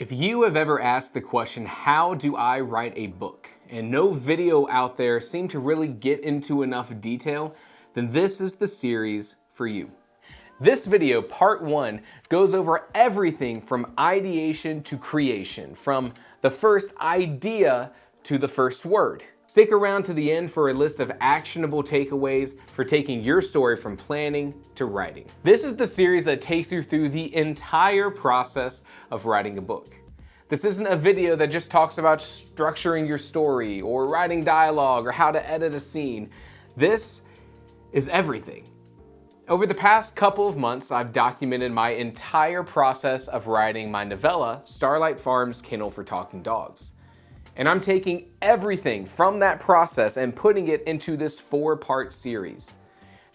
If you have ever asked the question, how do I write a book? And no video out there seemed to really get into enough detail, then this is the series for you. This video, part 1, goes over everything from ideation to creation, from the first idea to the first word. Stick around to the end for a list of actionable takeaways for taking your story from planning to writing. This is the series that takes you through the entire process of writing a book. This isn't a video that just talks about structuring your story or writing dialogue or how to edit a scene. This is everything. Over the past couple of months, I've documented my entire process of writing my novella, Starlight Farm's Kennel for Talking Dogs. And I'm taking everything from that process and putting it into this 4-part series.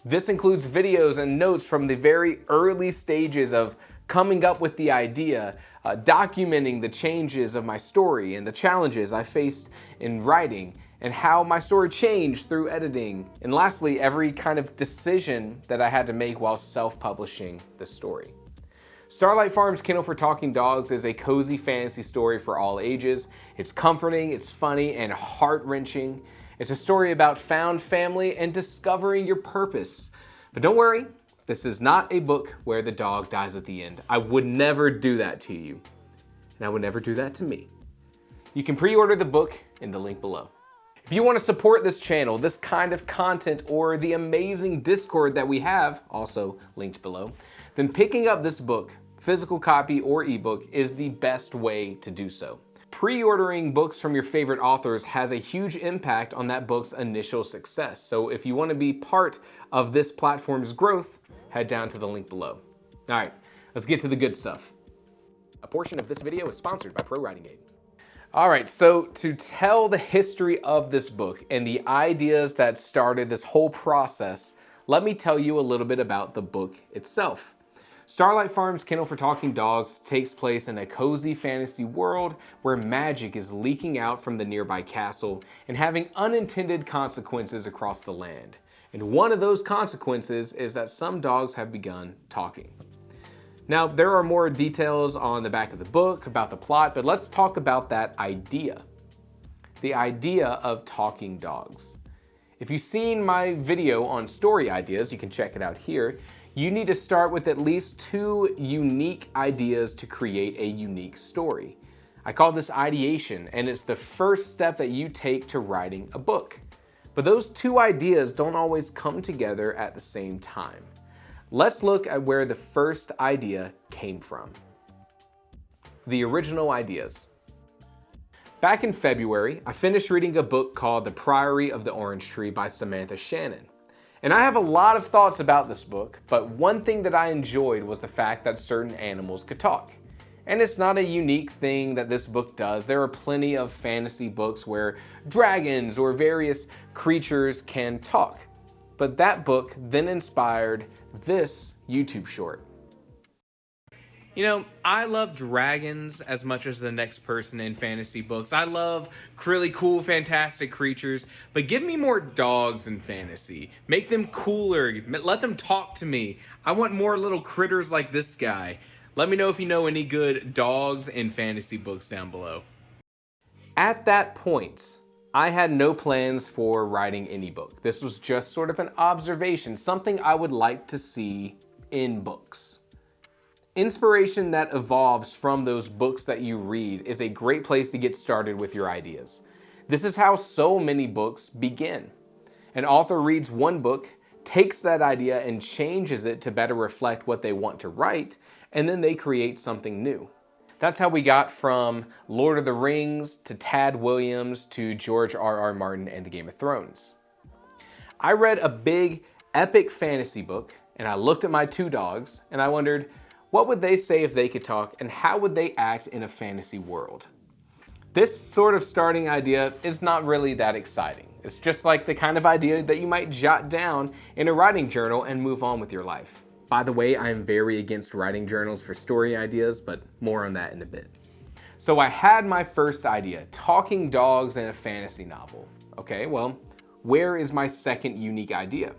This includes videos and notes from the very early stages of coming up with the idea, documenting the changes of my story and the challenges I faced in writing, and how my story changed through editing, and lastly, every kind of decision that I had to make while self-publishing the story. Starlight Farm's Kennel for Talking Dogs is a cozy fantasy story for all ages. It's comforting, it's funny, and heart-wrenching. It's a story about found family and discovering your purpose. But don't worry, this is not a book where the dog dies at the end. I would never do that to you, and I would never do that to me. You can pre-order the book in the link below. If you want to support this channel, this kind of content, or the amazing Discord that we have, also linked below, then picking up this book, physical copy or ebook, is the best way to do so. Pre-ordering books from your favorite authors has a huge impact on that book's initial success. So if you want to be part of this platform's growth, head down to the link below. All right, let's get to the good stuff. A portion of this video is sponsored by Pro Writing Aid. All right, so to tell the history of this book and the ideas that started this whole process, let me tell you a little bit about the book itself. Starlight Farm's Kennel for Talking Dogs takes place in a cozy fantasy world where magic is leaking out from the nearby castle and having unintended consequences across the land. And one of those consequences is that some dogs have begun talking. Now, there are more details on the back of the book about the plot, but let's talk about that idea. The idea of talking dogs. If you've seen my video on story ideas, you can check it out here. You need to start with at least 2 unique ideas to create a unique story. I call this ideation, and it's the first step that you take to writing a book. But those 2 ideas don't always come together at the same time. Let's look at where the first idea came from. The original ideas. Back in February, I finished reading a book called The Priory of the Orange Tree by Samantha Shannon. And I have a lot of thoughts about this book, but one thing that I enjoyed was the fact that certain animals could talk. And it's not a unique thing that this book does. There are plenty of fantasy books where dragons or various creatures can talk. But that book then inspired this YouTube short. You know, I love dragons as much as the next person in fantasy books. I love really cool, fantastic creatures, but give me more dogs in fantasy. Make them cooler, let them talk to me. I want more little critters like this guy. Let me know if you know any good dogs in fantasy books down below. At that point, I had no plans for writing any book. This was just sort of an observation, something I would like to see in books. Inspiration that evolves from those books that you read is a great place to get started with your ideas. This is how so many books begin. An author reads one book, takes that idea and changes it to better reflect what they want to write, and then they create something new. That's how we got from Lord of the Rings to Tad Williams to George R.R. Martin and the Game of Thrones. I read a big, epic fantasy book, and I looked at my 2 dogs, and I wondered, what would they say if they could talk, and how would they act in a fantasy world? This sort of starting idea is not really that exciting. It's just like the kind of idea that you might jot down in a writing journal and move on with your life. By the way, I am very against writing journals for story ideas, but more on that in a bit. So I had my first idea, talking dogs in a fantasy novel. Okay, well, where is my second unique idea?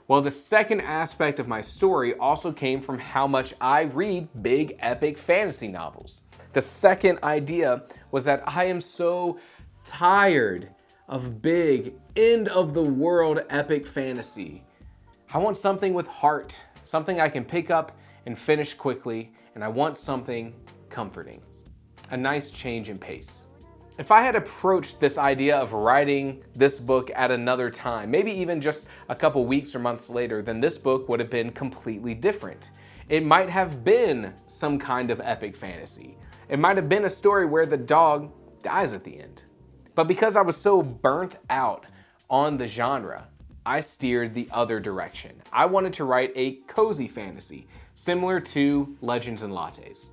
Well, the second aspect of my story also came from how much I read big epic fantasy novels. The second idea was that I am so tired of big, end of the world epic fantasy. I want something with heart, something I can pick up and finish quickly, and I want something comforting. A nice change in pace. If I had approached this idea of writing this book at another time, maybe even just a couple weeks or months later, then this book would have been completely different. It might have been some kind of epic fantasy. It might have been a story where the dog dies at the end. But because I was so burnt out on the genre, I steered the other direction. I wanted to write a cozy fantasy, similar to Legends and Lattes.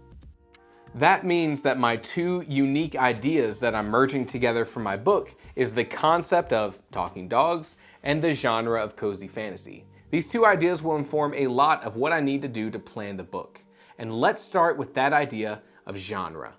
That means that my two unique ideas that I'm merging together for my book is the concept of talking dogs and the genre of cozy fantasy. These two ideas will inform a lot of what I need to do to plan the book. And let's start with that idea of genre.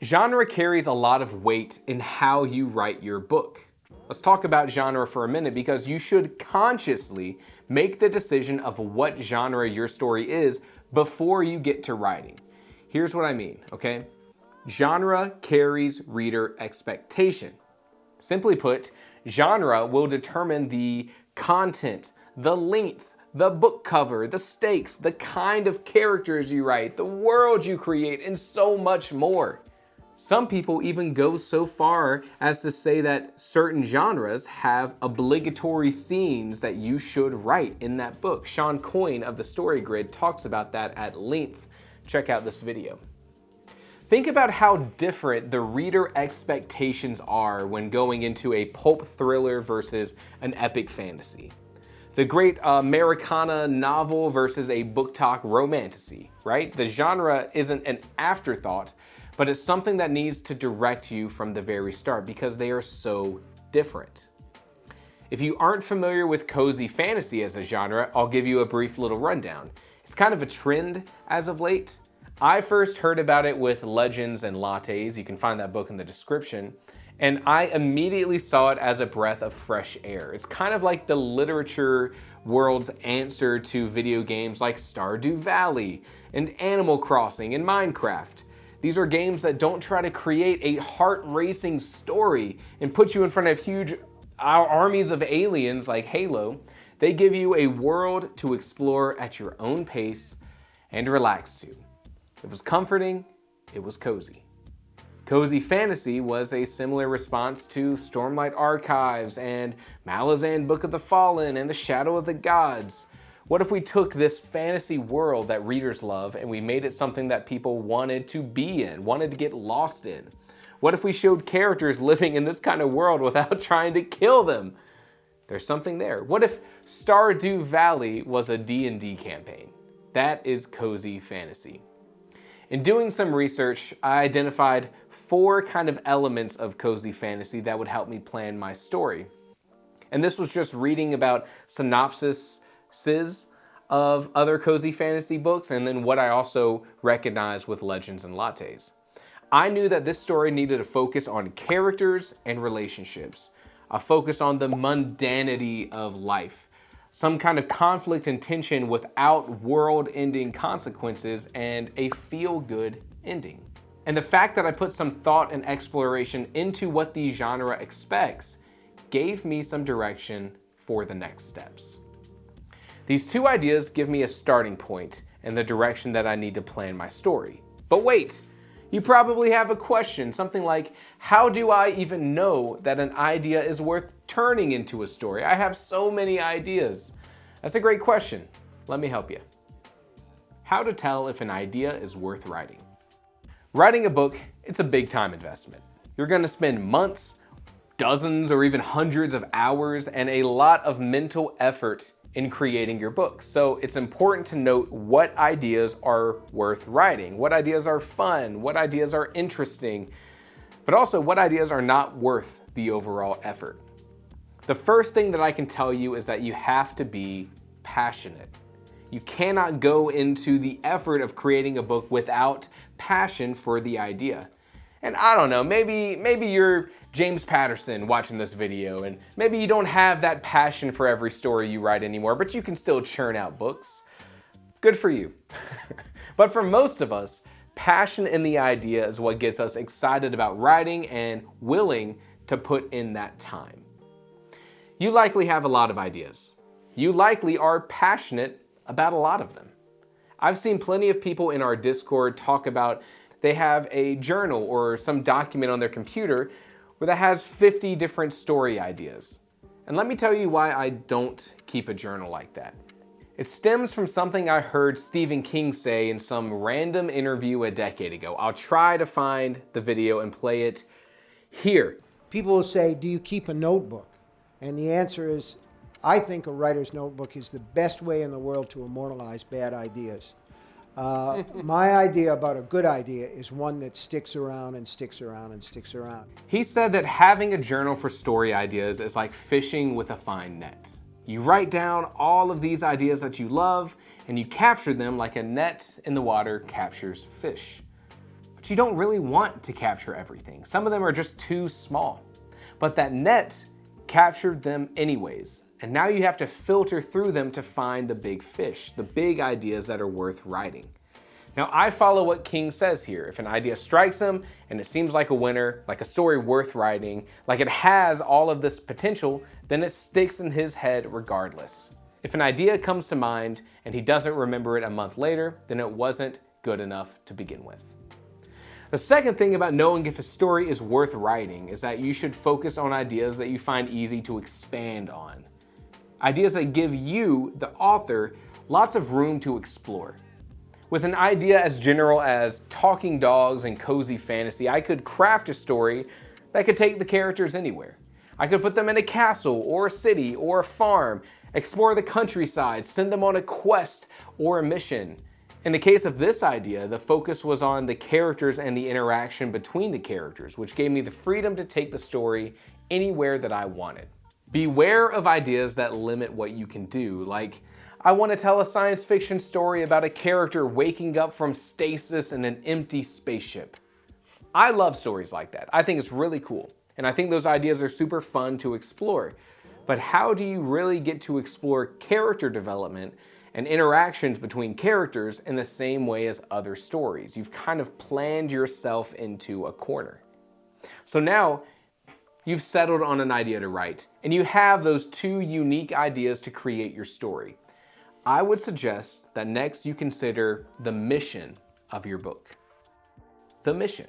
Genre carries a lot of weight in how you write your book. Let's talk about genre for a minute because you should consciously make the decision of what genre your story is before you get to writing. Here's what I mean, okay? Genre carries reader expectation. Simply put, genre will determine the content, the length, the book cover, the stakes, the kind of characters you write, the world you create, and so much more. Some people even go so far as to say that certain genres have obligatory scenes that you should write in that book. Sean Coyne of the Story Grid talks about that at length. Check out this video. Think about how different the reader expectations are when going into a pulp thriller versus an epic fantasy. The great Americana novel versus a book talk romantasy, right? The genre isn't an afterthought, but it's something that needs to direct you from the very start because they are so different. If you aren't familiar with cozy fantasy as a genre, I'll give you a brief little rundown. It's kind of a trend as of late. I first heard about it with Legends and Lattes. You can find that book in the description. And I immediately saw it as a breath of fresh air. It's kind of like the literature world's answer to video games like Stardew Valley and Animal Crossing and Minecraft. These are games that don't try to create a heart-racing story and put you in front of huge armies of aliens like Halo. They give you a world to explore at your own pace and relax to. It was comforting, it was cozy. Cozy fantasy was a similar response to Stormlight Archives and Malazan Book of the Fallen and The Shadow of the Gods. What if we took this fantasy world that readers love and we made it something that people wanted to be in, wanted to get lost in? What if we showed characters living in this kind of world without trying to kill them? There's something there. What if Stardew Valley was a D&D campaign? That is cozy fantasy. In doing some research, I identified 4 kind of elements of cozy fantasy that would help me plan my story. And this was just reading about synopsises of other cozy fantasy books and then what I also recognized with Legends and Lattes. I knew that this story needed to focus on characters and relationships, a focus on the mundanity of life, some kind of conflict and tension without world-ending consequences, and a feel-good ending. And the fact that I put some thought and exploration into what the genre expects gave me some direction for the next steps. These 2 ideas give me a starting point and the direction that I need to plan my story. But wait! You probably have a question, something like, how do I even know that an idea is worth turning into a story? I have so many ideas. That's a great question. Let me help you. How to tell if an idea is worth writing. Writing a book, it's a big time investment. You're gonna spend months, dozens, or even hundreds of hours and a lot of mental effort in creating your book. So it's important to note what ideas are worth writing, what ideas are fun, what ideas are interesting, but also what ideas are not worth the overall effort. The first thing that I can tell you is that you have to be passionate. You cannot go into the effort of creating a book without passion for the idea. And I don't know, maybe you're James Patterson watching this video, and maybe you don't have that passion for every story you write anymore, but you can still churn out books. Good for you. But for most of us, Passion in the idea is what gets us excited about writing and willing to put in that time. You likely have a lot of ideas. You likely are passionate about a lot of them. I've seen plenty of people in our Discord talk about they have a journal or some document on their computer where that has 50 different story ideas. And let me tell you why I don't keep a journal like that. It stems from something I heard Stephen King say in some random interview a decade ago. I'll try to find the video and play it here. People will say, do you keep a notebook? And the answer is, I think a writer's notebook is the best way in the world to immortalize bad ideas. My idea about a good idea is one that sticks around and sticks around and sticks around. He said that having a journal for story ideas is like fishing with a fine net. You write down all of these ideas that you love and you capture them like a net in the water captures fish. But you don't really want to capture everything. Some of them are just too small. But that net captured them anyways. And now you have to filter through them to find the big fish, the big ideas that are worth writing. Now, I follow what King says here. If an idea strikes him and it seems like a winner, like a story worth writing, like it has all of this potential, then it sticks in his head regardless. If an idea comes to mind and he doesn't remember it a month later, then it wasn't good enough to begin with. The second thing about knowing if a story is worth writing is that you should focus on ideas that you find easy to expand on. Ideas that give you, the author, lots of room to explore. With an idea as general as talking dogs and cozy fantasy, I could craft a story that could take the characters anywhere. I could put them in a castle or a city or a farm, explore the countryside, send them on a quest or a mission. In the case of this idea, the focus was on the characters and the interaction between the characters, which gave me the freedom to take the story anywhere that I wanted. Beware of ideas that limit what you can do, like I want to tell a science fiction story about a character waking up from stasis in an empty spaceship. I love stories like that. I think it's really cool, and I think those ideas are super fun to explore. But how do you really get to explore character development and interactions between characters in the same way as other stories? You've kind of planned yourself into a corner. So now, you've settled on an idea to write, and you have those two unique ideas to create your story. I would suggest that next you consider the mission of your book. The mission.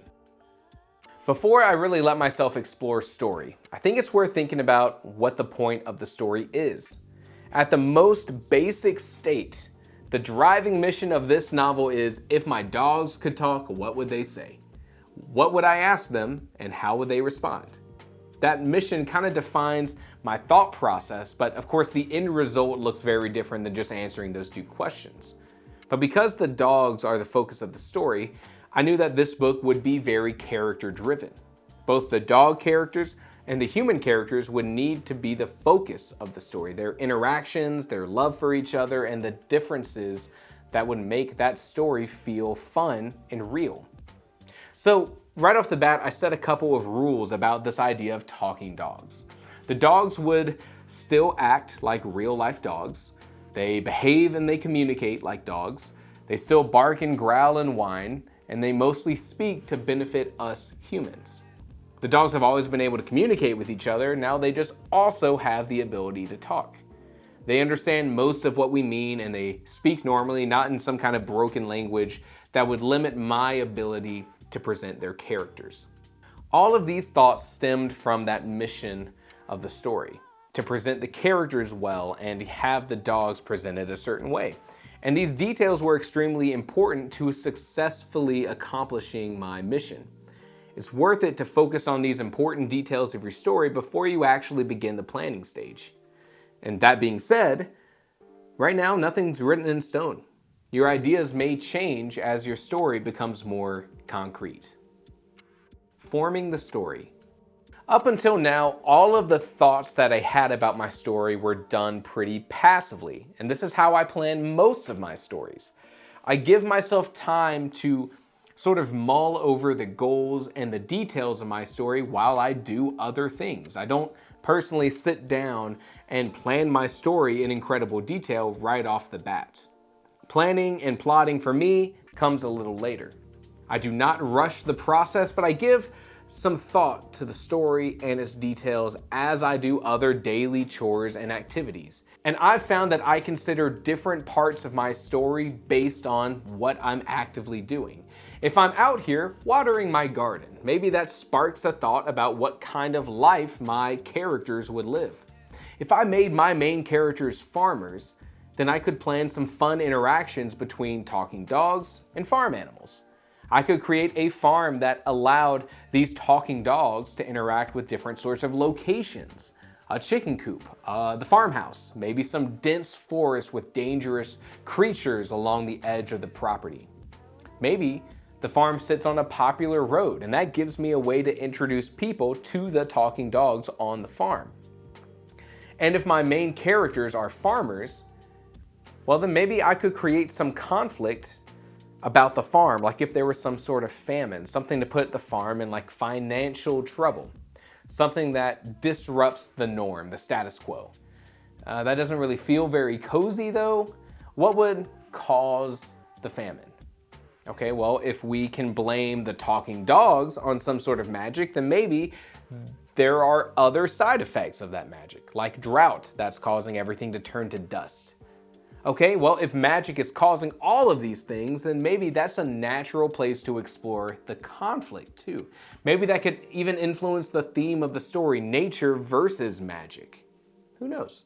Before I really let myself explore story, I think it's worth thinking about what the point of the story is. At the most basic state, the driving mission of this novel is, if my dogs could talk, what would they say? What would I ask them, and how would they respond? That mission kind of defines my thought process, but of course the end result looks very different than just answering those two questions. But because the dogs are the focus of the story, I knew that this book would be very character driven. Both the dog characters and the human characters would need to be the focus of the story. Their interactions, their love for each other, and the differences that would make that story feel fun and real. So right off the bat, I set a couple of rules about this idea of talking dogs. The dogs would still act like real life dogs. They behave and they communicate like dogs. They still bark and growl and whine, and they mostly speak to benefit us humans. The dogs have always been able to communicate with each other. Now they just also have the ability to talk. They understand most of what we mean, and they speak normally, not in some kind of broken language that would limit my ability to present their characters. All of these thoughts stemmed from that mission of the story, to present the characters well and have the dogs presented a certain way. And these details were extremely important to successfully accomplishing my mission. It's worth it to focus on these important details of your story before you actually begin the planning stage. And that being said, right now nothing's written in stone. Your ideas may change as your story becomes more concrete. Forming the story. Up until now, all of the thoughts that I had about my story were done pretty passively, and this is how I plan most of my stories. I give myself time to sort of mull over the goals and the details of my story while I do other things. I don't personally sit down and plan my story in incredible detail right off the bat. Planning and plotting for me comes a little later. I do not rush the process, but I give some thought to the story and its details as I do other daily chores and activities. And I've found that I consider different parts of my story based on what I'm actively doing. If I'm out here watering my garden, maybe that sparks a thought about what kind of life my characters would live. If I made my main characters farmers, then I could plan some fun interactions between talking dogs and farm animals. I could create a farm that allowed these talking dogs to interact with different sorts of locations. A chicken coop, the farmhouse, maybe some dense forest with dangerous creatures along the edge of the property. Maybe the farm sits on a popular road, and that gives me a way to introduce people to the talking dogs on the farm. And if my main characters are farmers, well, then maybe I could create some conflict about the farm, like if there was some sort of famine, something to put the farm in like financial trouble, something that disrupts the norm, the status quo. That doesn't really feel very cozy though. What would cause the famine? Okay, well, if we can blame the talking dogs on some sort of magic, then maybe there are other side effects of that magic, like drought that's causing everything to turn to dust. Okay, well, if magic is causing all of these things, then maybe that's a natural place to explore the conflict too. Maybe that could even influence the theme of the story, nature versus magic. Who knows?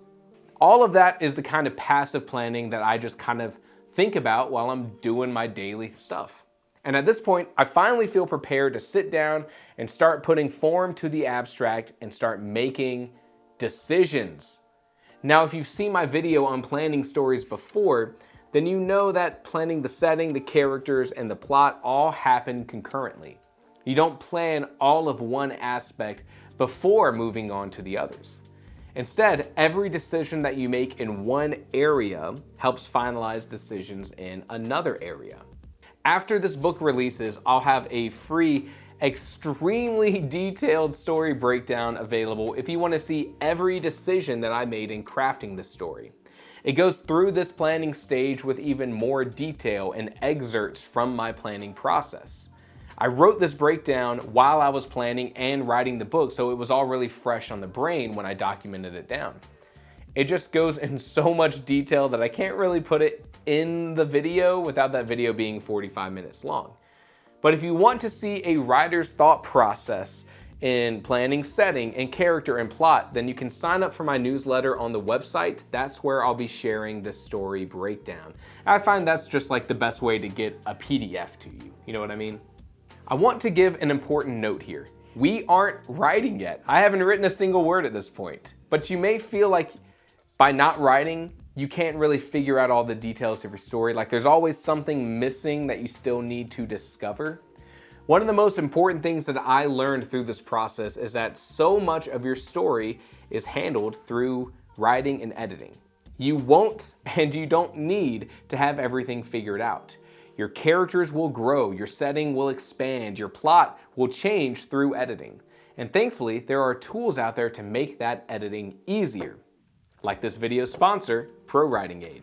All of that is the kind of passive planning that I just kind of think about while I'm doing my daily stuff. And at this point, I finally feel prepared to sit down and start putting form to the abstract and start making decisions. Now, if you've seen my video on planning stories before, then you know that planning the setting, the characters, and the plot all happen concurrently. You don't plan all of one aspect before moving on to the others. Instead, every decision that you make in one area helps finalize decisions in another area. After this book releases, I'll have a free, extremely detailed story breakdown available if you want to see every decision that I made in crafting this story. It goes through this planning stage with even more detail and excerpts from my planning process. I wrote this breakdown while I was planning and writing the book, so it was all really fresh on the brain when I documented it down. It just goes in so much detail that I can't really put it in the video without that video being 45 minutes long. But if you want to see a writer's thought process in planning, setting, and character and plot, then you can sign up for my newsletter on the website. That's where I'll be sharing the story breakdown. I find that's just like the best way to get a PDF to you. You know what I mean? I want to give an important note here. We aren't writing yet. I haven't written a single word at this point. But you may feel like by not writing, you can't really figure out all the details of your story. Like there's always something missing that you still need to discover. One of the most important things that I learned through this process is that so much of your story is handled through writing and editing. You won't and you don't need to have everything figured out. Your characters will grow, your setting will expand, your plot will change through editing. And thankfully, there are tools out there to make that editing easier. Like this video's sponsor, Pro Writing Aid.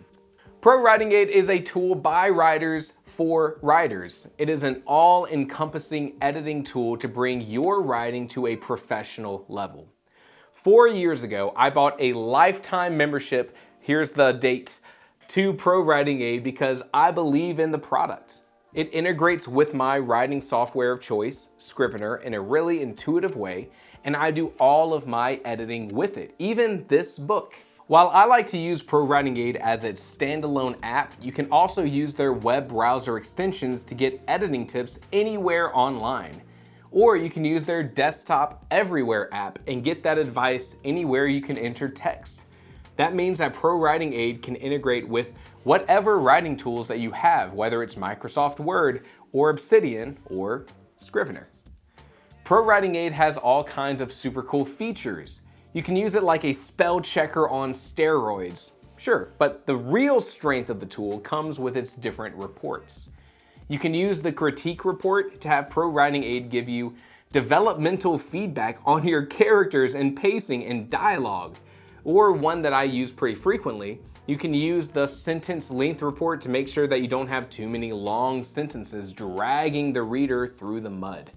Pro Writing Aid is a tool by writers for writers. It is an all-encompassing editing tool to bring your writing to a professional level. 4 years ago, I bought a lifetime membership, here's the date, to Pro Writing Aid because I believe in the product. It integrates with my writing software of choice, Scrivener, in a really intuitive way, and I do all of my editing with it, even this book. While I like to use Pro Writing Aid as its standalone app, you can also use their web browser extensions to get editing tips anywhere online. Or you can use their desktop everywhere app and get that advice anywhere you can enter text. That means that Pro Writing Aid can integrate with whatever writing tools that you have, whether it's Microsoft Word or Obsidian or Scrivener. Pro Writing Aid has all kinds of super cool features. You can use it like a spell checker on steroids. Sure, but the real strength of the tool comes with its different reports. You can use the critique report to have Pro Writing Aid give you developmental feedback on your characters and pacing and dialogue. Or one that I use pretty frequently You can use the sentence length report to make sure that you don't have too many long sentences dragging the reader through the mud.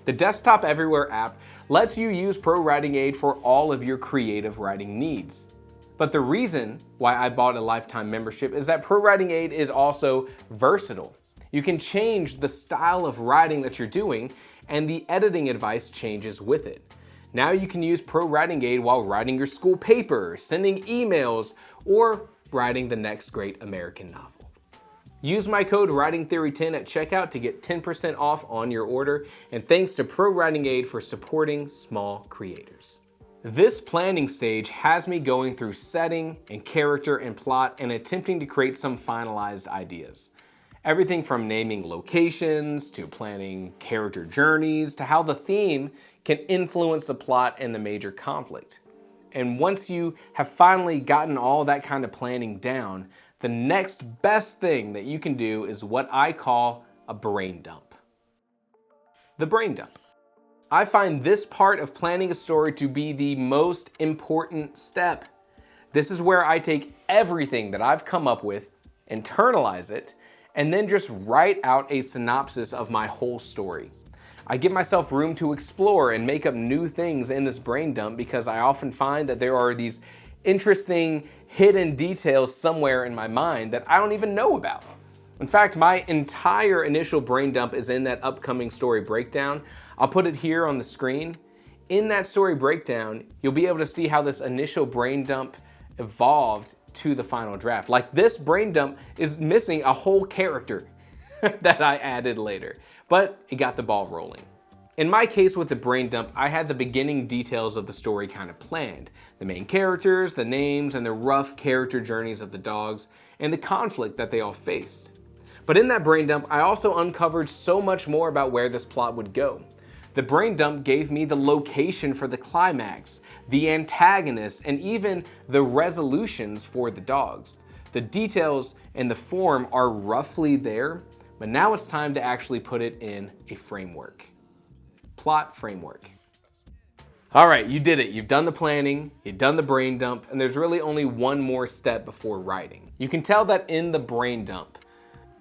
The Desktop Everywhere app lets you use Pro Writing Aid for all of your creative writing needs. But the reason why I bought a lifetime membership is that Pro Writing Aid is also versatile. You can change the style of writing that you're doing, and the editing advice changes with it. Now you can use Pro Writing Aid while writing your school paper, sending emails, or writing the next great American novel. Use my code WritingTheory10 at checkout to get 10% off on your order, and thanks to Pro Writing Aid for supporting small creators. This planning stage has me going through setting and character and plot and attempting to create some finalized ideas. Everything from naming locations, to planning character journeys, to how the theme can influence the plot and the major conflict. And once you have finally gotten all that kind of planning down, the next best thing that you can do is what I call a brain dump. The brain dump. I find this part of planning a story to be the most important step. This is where I take everything that I've come up with, internalize it, and then just write out a synopsis of my whole story. I give myself room to explore and make up new things in this brain dump because I often find that there are these interesting hidden details somewhere in my mind that I don't even know about. In fact, my entire initial brain dump is in that upcoming story breakdown. I'll put it here on the screen. In that story breakdown, you'll be able to see how this initial brain dump evolved to the final draft. Like, this brain dump is missing a whole character that I added later, but it got the ball rolling. In my case with the brain dump, I had the beginning details of the story kind of planned. The main characters, the names, and the rough character journeys of the dogs, and the conflict that they all faced. But in that brain dump, I also uncovered so much more about where this plot would go. The brain dump gave me the location for the climax, the antagonists, and even the resolutions for the dogs. The details and the form are roughly there, but now it's time to actually put it in a framework. Plot framework. All right, you did it. You've done the planning, you've done the brain dump, and there's really only one more step before writing. You can tell that in the brain dump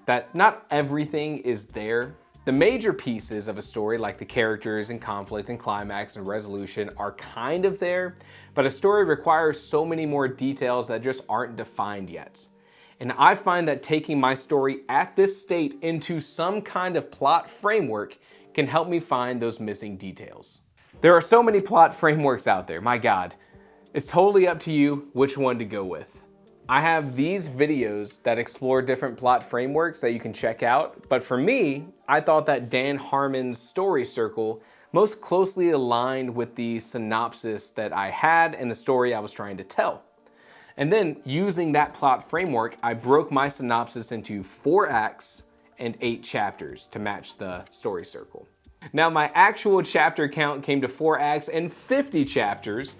that not everything is there. The major pieces of a story, like the characters and conflict and climax and resolution, are kind of there, but a story requires so many more details that just aren't defined yet. And I find that taking my story at this state into some kind of plot framework can help me find those missing details. There are so many plot frameworks out there, my God. It's totally up to you which one to go with. I have these videos that explore different plot frameworks that you can check out, but for me, I thought that Dan Harmon's story circle most closely aligned with the synopsis that I had and the story I was trying to tell. And then, using that plot framework, I broke my synopsis into 4 acts and 8 chapters to match the story circle. Now, my actual chapter count came to 4 acts and 50 chapters,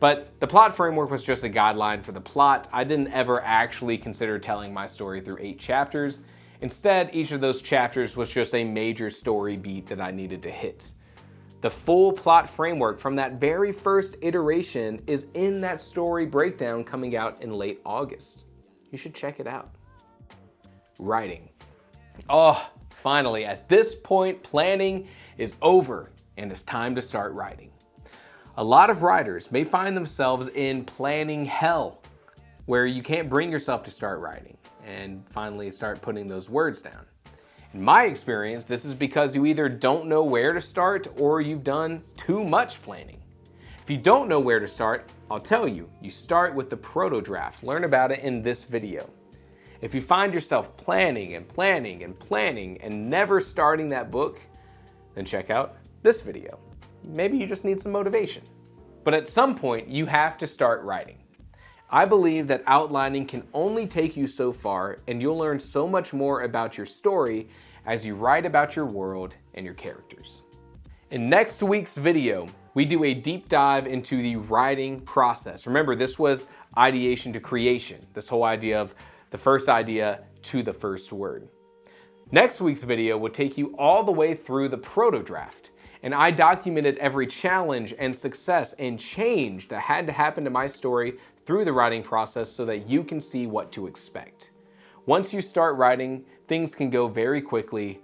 but the plot framework was just a guideline for the plot. I didn't ever actually consider telling my story through 8 chapters. Instead, each of those chapters was just a major story beat that I needed to hit. The full plot framework from that very first iteration is in that story breakdown coming out in late August. You should check it out. Writing. Oh, finally, at this point, planning is over and it's time to start writing. A lot of writers may find themselves in planning hell, where you can't bring yourself to start writing and finally start putting those words down. In my experience, this is because you either don't know where to start or you've done too much planning. If you don't know where to start, I'll tell you, you start with the Protodraft. Learn about it in this video. If you find yourself planning and planning and planning and never starting that book, then check out this video. Maybe you just need some motivation. But at some point, you have to start writing. I believe that outlining can only take you so far, and you'll learn so much more about your story as you write about your world and your characters. In next week's video, we do a deep dive into the writing process. Remember, this was ideation to creation, this whole idea of the first idea to the first word. Next week's video will take you all the way through the Protodraft, and I documented every challenge and success and change that had to happen to my story through the writing process so that you can see what to expect. Once you start writing, things can go very quickly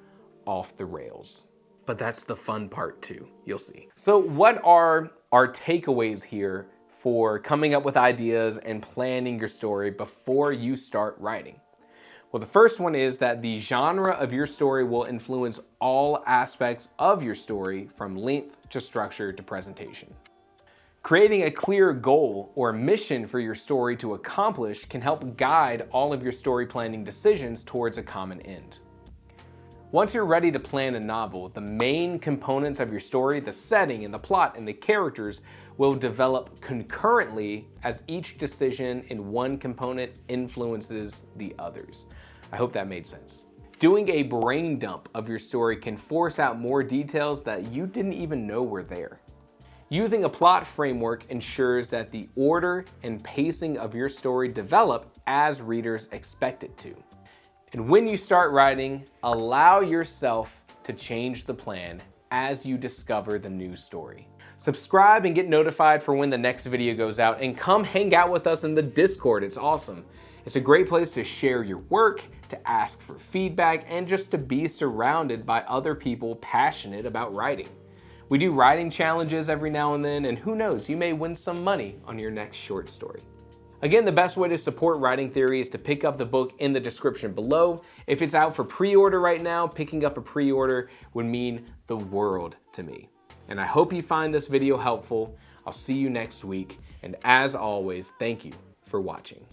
off the rails. But that's the fun part too, you'll see. So what are our takeaways here for coming up with ideas and planning your story before you start writing? Well, the first one is that the genre of your story will influence all aspects of your story, from length to structure to presentation. Creating a clear goal or mission for your story to accomplish can help guide all of your story planning decisions towards a common end. Once you're ready to plan a novel, the main components of your story, the setting and the plot and the characters, will develop concurrently as each decision in one component influences the others. I hope that made sense. Doing a brain dump of your story can force out more details that you didn't even know were there. Using a plot framework ensures that the order and pacing of your story develop as readers expect it to. And when you start writing, allow yourself to change the plan as you discover the new story. Subscribe and get notified for when the next video goes out, and come hang out with us in the Discord. It's awesome. It's a great place to share your work, to ask for feedback, and just to be surrounded by other people passionate about writing. We do writing challenges every now and then, and who knows, you may win some money on your next short story. Again, the best way to support Writing Theory is to pick up the book in the description below. If it's out for pre-order right now, picking up a pre-order would mean the world to me. And I hope you find this video helpful. I'll see you next week. And as always, thank you for watching.